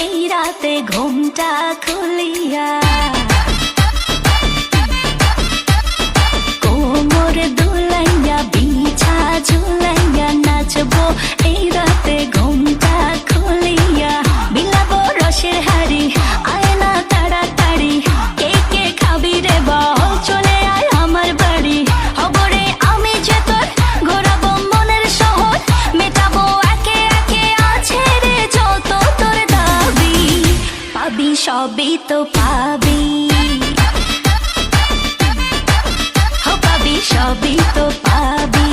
এই রাতে ঘুমটা খুলিয়া, কোমর দুলাইয়া বিছা ঝুলাইয়া নাচবো এই রাতে ঘুমটা খুলিয়া। বিলাবো রসের হাড়ি, আয় না তাড়াতাড়ি, কে কে খাবি রে বল, চলে আয় আমার বাড়ি। হবরে আমি যে তোর, ঘোরাবো মনের শহর, মেটাবো একে একে আছে রে যত তোর দাবি। পাবি সবই তো পাবি, পাবি সবই তো পাবি।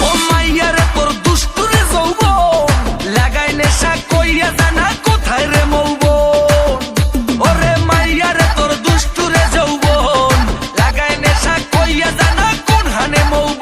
ও মাইয়ারে তোর দুষ্টুরে যৌবন, লাগাই নেশা কইয়া জানা কোথায় রে মৌবন। ওরে মাইয়ারে তোর দুষ্টুরে যৌবন, লাগাই নেশা কইয়া জানা কোন হানে মৌবন।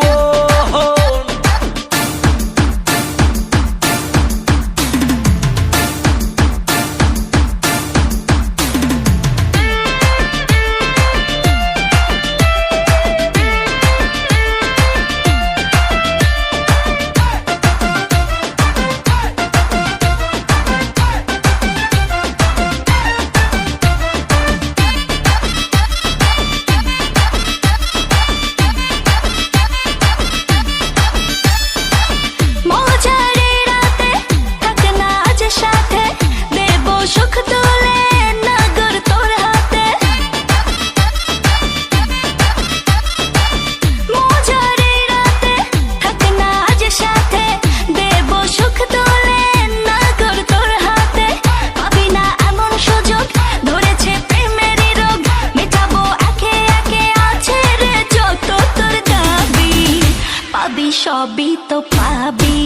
সবই তো পাবি,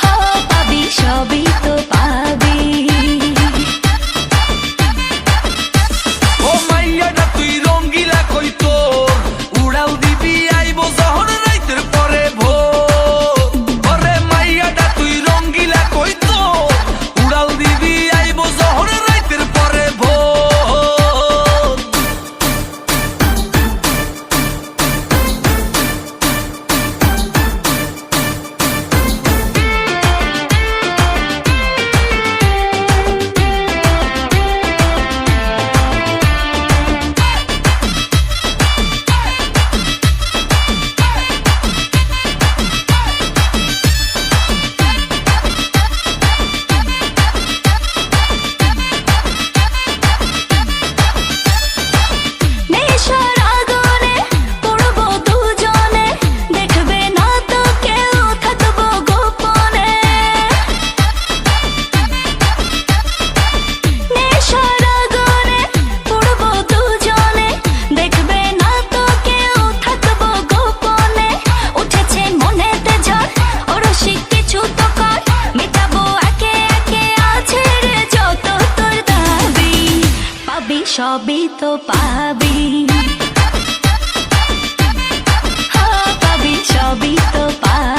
হো পাবি সবই তো পাবি। ও মাইয়াটা তুই রঙ্গিলা কই তোর, উড়াও দিবি আইবো যখন রাইতের পরে ভোর। ওরে মাইয়াটা তুই রঙ্গিলা কই তোর, উড়াও দিবি আইবো যখন রাইতের পরে ভোর। সবই তো পাবি, হো পাবি সবই তো পাবি।